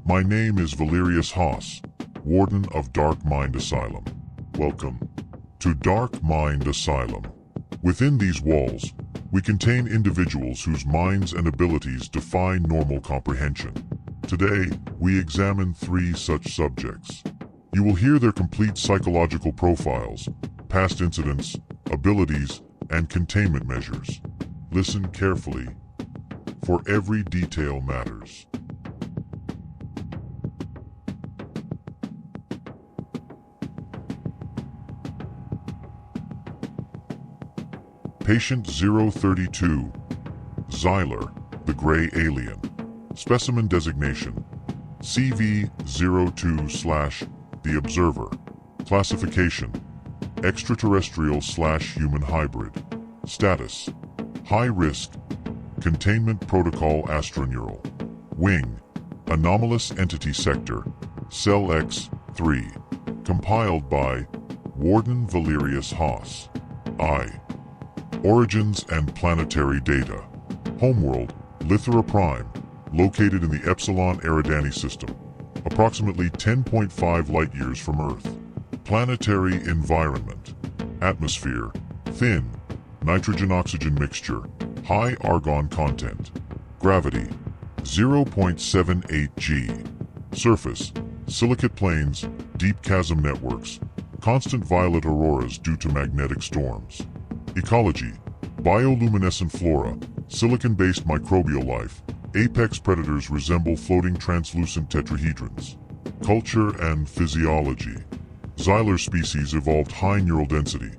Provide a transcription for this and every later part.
My name is Valerius Hoss, Warden of Dark Mind Asylum. Welcome to Dark Mind Asylum. Within these walls, we contain individuals whose minds and abilities defy normal comprehension. Today, we examine 3 such subjects. You will hear their complete psychological profiles, past incidents, abilities, and containment measures. Listen carefully, for every detail matters. Patient 032, Xyler, the Gray Alien. Specimen designation, CV02/The Observer. Classification, extraterrestrial/human hybrid. Status, high risk, containment protocol astroneural. Wing, anomalous entity sector, Cell X3. Compiled by Warden Valerius Hoss. Origins and planetary data. Homeworld, Lithera Prime, located in the Epsilon Eridani system, approximately 10.5 light-years from Earth. Planetary environment. Atmosphere, thin, nitrogen-oxygen mixture, high argon content. Gravity, 0.78 g. Surface, silicate plains, deep chasm networks, constant violet auroras due to magnetic storms. Ecology, bioluminescent flora, silicon-based microbial life. Apex predators resemble floating translucent tetrahedrons. Culture and physiology. Xyler species evolved high neural density.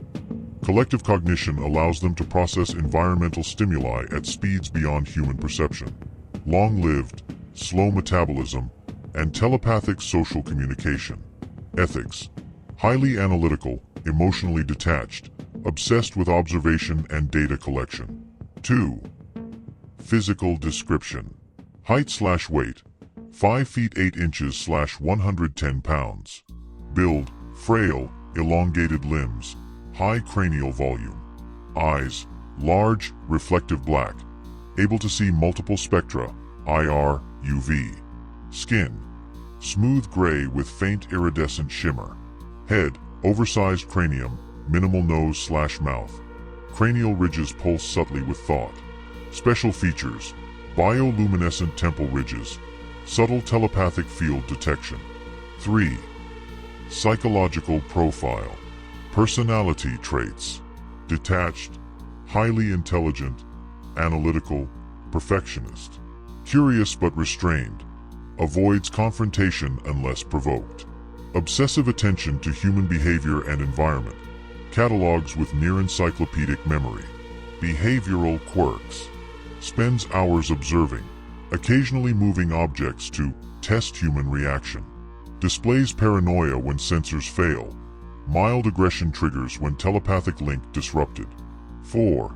Collective cognition allows them to process environmental stimuli at speeds beyond human perception. Long-lived, slow metabolism, and telepathic social communication. Ethics, highly analytical, emotionally detached, obsessed with observation and data collection. 2. Physical description. Height/weight, 5 feet 8 inches/110 pounds. Build, frail, elongated limbs, high cranial volume. Eyes, large, reflective black, able to see multiple spectra, IR, UV. Skin, smooth gray with faint iridescent shimmer. Head, oversized cranium, minimal nose/mouth. Cranial ridges pulse subtly with thought. Special features, bioluminescent temple ridges, subtle telepathic field detection. 3. Psychological profile. Personality traits, detached, highly intelligent, analytical, perfectionist. Curious but restrained, avoids confrontation unless provoked. Obsessive attention to human behavior and environment. Catalogs with near-encyclopedic memory. Behavioral quirks. Spends hours observing, occasionally moving objects to test human reaction. Displays paranoia when sensors fail. Mild aggression triggers when telepathic link disrupted. 4.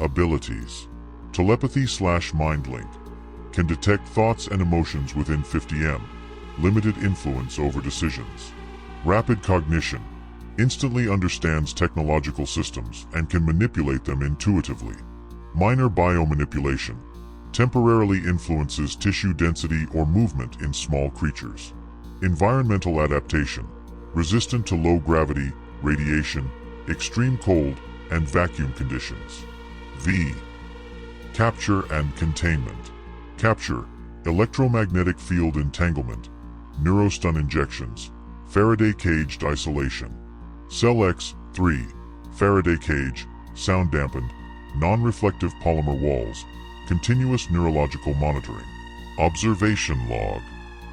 Abilities. Telepathy/mind link. Can detect thoughts and emotions within 50 m. Limited influence over decisions. Rapid cognition. Instantly understands technological systems and can manipulate them intuitively. Minor biomanipulation. Temporarily influences tissue density or movement in small creatures. Environmental adaptation. Resistant to low gravity, radiation, extreme cold, and vacuum conditions. V. Capture and containment. Capture, electromagnetic field entanglement, neurostun injections, Faraday caged isolation. Cell X3, Faraday cage, sound dampened, non-reflective polymer walls, continuous neurological monitoring. Observation log.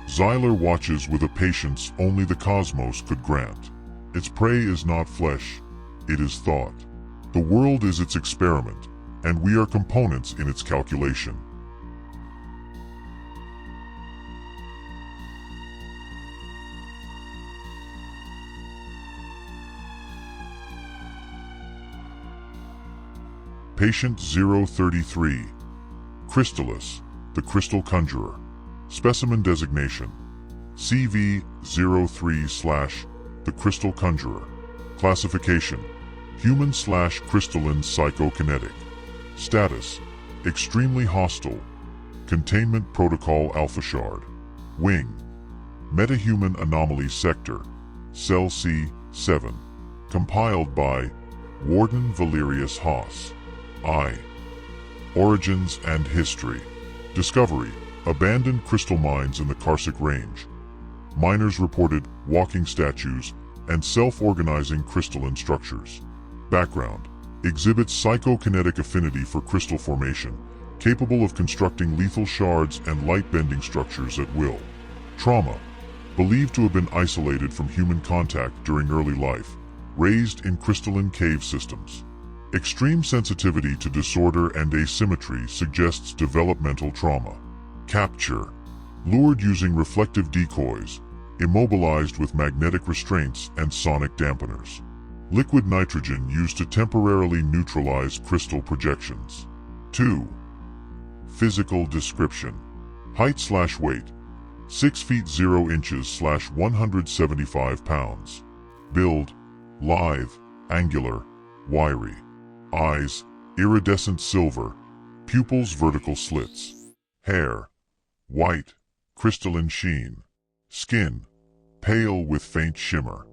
Xyler watches with a patience only the cosmos could grant. Its prey is not flesh, it is thought. The world is its experiment, and we are components in its calculation. Patient 033, Crystalis, the Crystal Conjurer. Specimen designation, CV03/The Crystal Conjurer. Classification, human/crystalline psychokinetic. Status, extremely hostile, containment protocol alpha shard. Wing. Metahuman Anomaly Sector, Cell C7. Compiled by Warden Valerius Hoss. I. Origins and History. Discovery: abandoned crystal mines in the Karsic Range. Miners reported walking statues and self-organizing crystalline structures. Background: exhibits psychokinetic affinity for crystal formation, capable of constructing lethal shards and light-bending structures at will. Trauma: believed to have been isolated from human contact during early life, raised in crystalline cave systems. Extreme sensitivity to disorder and asymmetry suggests developmental trauma. Capture: lured using reflective decoys, immobilized with magnetic restraints and sonic dampeners. Liquid nitrogen used to temporarily neutralize crystal projections. 2. Physical description: height/weight, 6 feet 0 inches/175 pounds. Build: lithe, angular, wiry. Eyes: iridescent silver, pupils vertical slits. Hair: white, crystalline sheen. Skin: pale with faint shimmer.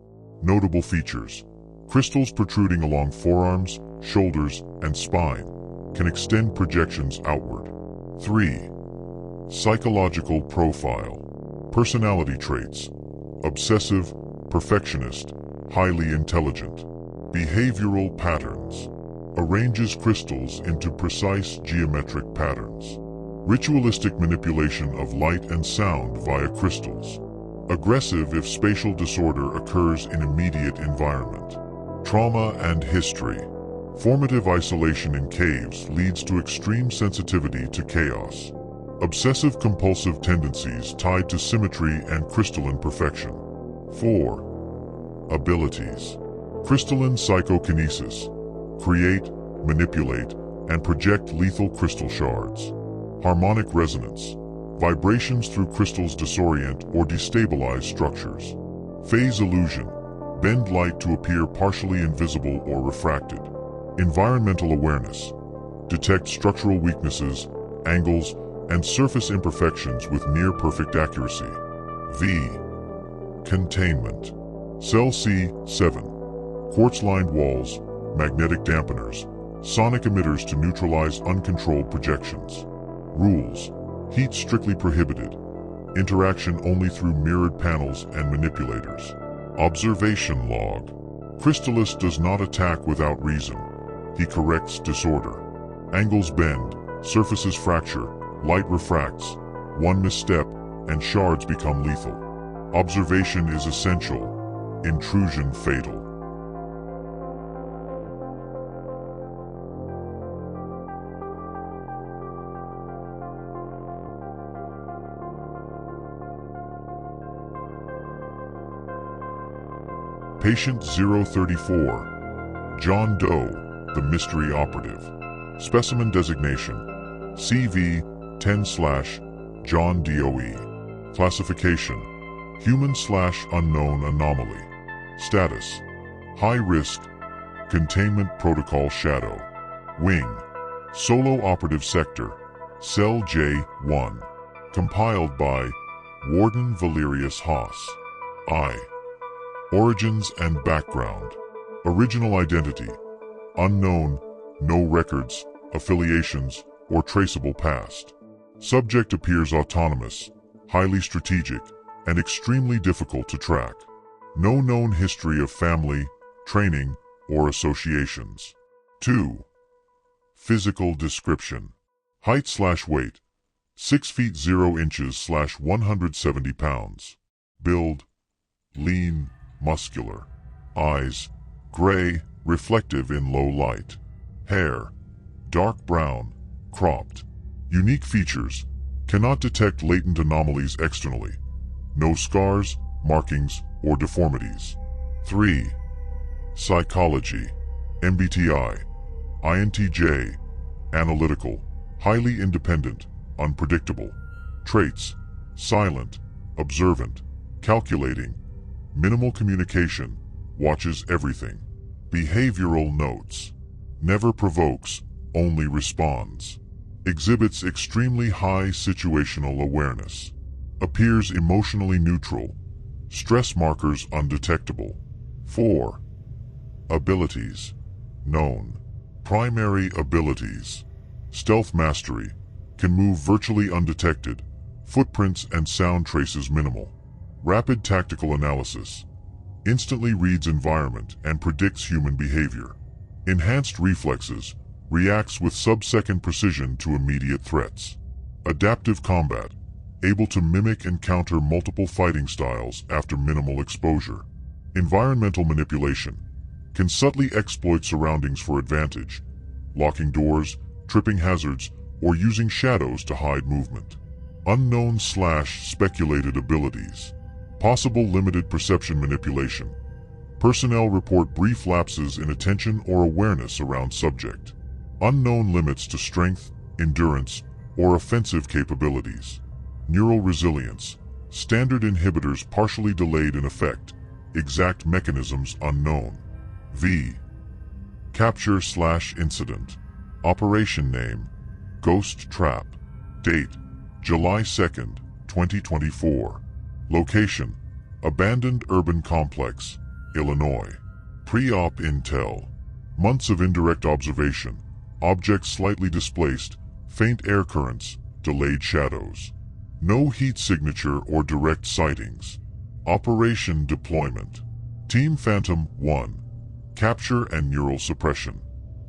Notable features: crystals protruding along forearms, shoulders, and spine, can extend projections outward. 3. Psychological profile: personality traits: obsessive, perfectionist, highly intelligent. Behavioral patterns: arranges crystals into precise geometric patterns. Ritualistic manipulation of light and sound via crystals. Aggressive if spatial disorder occurs in immediate environment. Trauma and history: formative isolation in caves leads to extreme sensitivity to chaos. Obsessive-compulsive tendencies tied to symmetry and crystalline perfection. 4. Abilities: crystalline psychokinesis, create, manipulate, and project lethal crystal shards. Harmonic resonance: vibrations through crystals disorient or destabilize structures. Phase illusion: bend light to appear partially invisible or refracted. Environmental awareness: detect structural weaknesses, angles, and surface imperfections with near-perfect accuracy. V. Containment: Cell C7. Quartz-lined walls, magnetic dampeners, sonic emitters to neutralize uncontrolled projections. Rules: heat strictly prohibited. Interaction only through mirrored panels and manipulators. Observation log: Crystalis does not attack without reason. He corrects disorder. Angles bend, surfaces fracture, light refracts. One misstep, and shards become lethal. Observation is essential. Intrusion fatal. Patient 034. John Doe, the mystery operative. Specimen designation: CV-10/John DOE. Classification: human/unknown anomaly. Status: high risk, containment protocol shadow. Wing: solo operative sector, Cell J1. Compiled by Warden Valerius Hoss. I. Origins and background: original identity: unknown, no records, affiliations, or traceable past. Subject appears autonomous, highly strategic, and extremely difficult to track. No known history of family, training, or associations. 2. Physical description: height/weight, 6 feet 0 inches/170 pounds. Build: lean, muscular. Eyes: gray, reflective in low light. Hair: dark brown, cropped. Unique features: cannot detect latent anomalies externally. No scars, markings, or deformities. 3. Psychology: MBTI, INTJ, analytical, highly independent, unpredictable. Traits: silent, observant, calculating, minimal communication, watches everything. Behavioral notes: never provokes, only responds. Exhibits extremely high situational awareness. Appears emotionally neutral. Stress markers undetectable. 4. Abilities. Known. Primary abilities. Stealth mastery. Can move virtually undetected. Footprints and sound traces minimal. Rapid tactical analysis. Instantly reads environment and predicts human behavior. Enhanced reflexes. Reacts with sub-second precision to immediate threats. Adaptive combat. Able to mimic and counter multiple fighting styles after minimal exposure. Environmental manipulation. Can subtly exploit surroundings for advantage, locking doors, tripping hazards, or using shadows to hide movement. Unknown/speculated abilities. Possible limited perception manipulation. Personnel report brief lapses in attention or awareness around subject. Unknown limits to strength, endurance, or offensive capabilities. Neural resilience. Standard inhibitors partially delayed in effect. Exact mechanisms unknown. V. Capture/incident. Operation name. Ghost Trap. Date. July 2nd, 2024. Location. Abandoned urban complex, Illinois. Pre-op intel. Months of indirect observation. Objects slightly displaced, faint air currents, delayed shadows. No heat signature or direct sightings. Operation deployment. Team Phantom 1. Capture and neural suppression.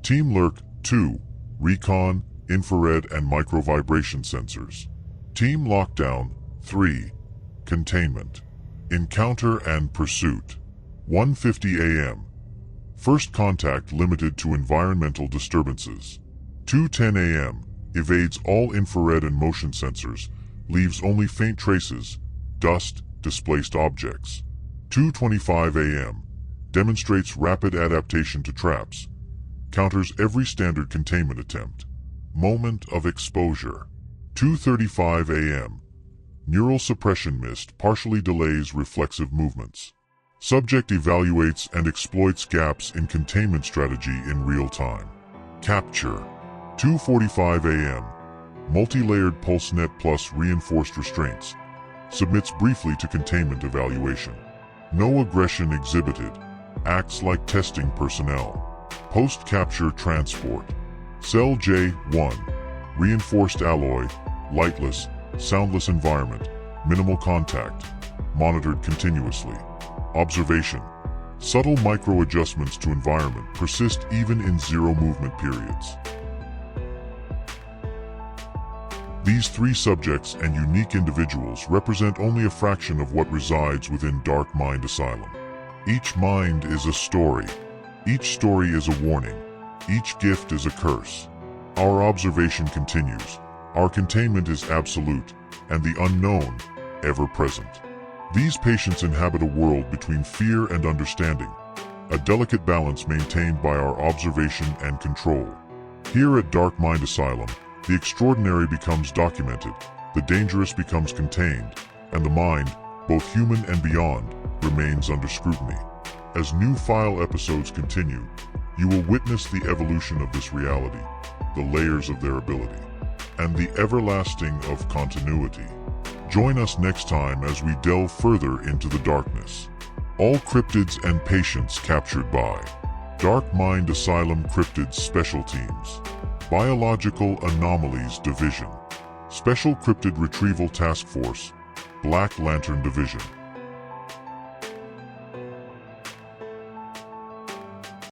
Team Lurk 2. Recon, infrared and microvibration sensors. Team Lockdown 3. Containment. Encounter and pursuit. 1:50 a.m. First contact limited to environmental disturbances. 2:10 a.m. Evades all infrared and motion sensors, leaves only faint traces, dust, displaced objects. 2:25 a.m. Demonstrates rapid adaptation to traps. Counters every standard containment attempt. Moment of exposure. 2:35 a.m. Neural suppression mist partially delays reflexive movements. Subject evaluates and exploits gaps in containment strategy in real time. Capture. 2:45 a.m. Multi-layered PulseNet plus reinforced restraints. Submits briefly to containment evaluation. No aggression exhibited. Acts like testing personnel. Post-capture transport. Cell J1. Reinforced alloy. Lightless. Soundless environment. Minimal contact. Monitored continuously. Observation. Subtle micro-adjustments to environment persist even in zero movement periods. These three subjects and unique individuals represent only a fraction of what resides within Dark Mind Asylum. Each mind is a story. Each story is a warning. Each gift is a curse. Our observation continues. Our containment is absolute, and the unknown, ever present. These patients inhabit a world between fear and understanding, a delicate balance maintained by our observation and control. Here at Dark Mind Asylum, the extraordinary becomes documented, the dangerous becomes contained, and the mind, both human and beyond, remains under scrutiny. As new file episodes continue, you will witness the evolution of this reality, the layers of their ability, and the everlasting of continuity. Join us next time as we delve further into the darkness. All cryptids and patients captured by Dark Mind Asylum Cryptids Special Teams. Biological Anomalies Division. Special Cryptid Retrieval Task Force. Black Lantern Division.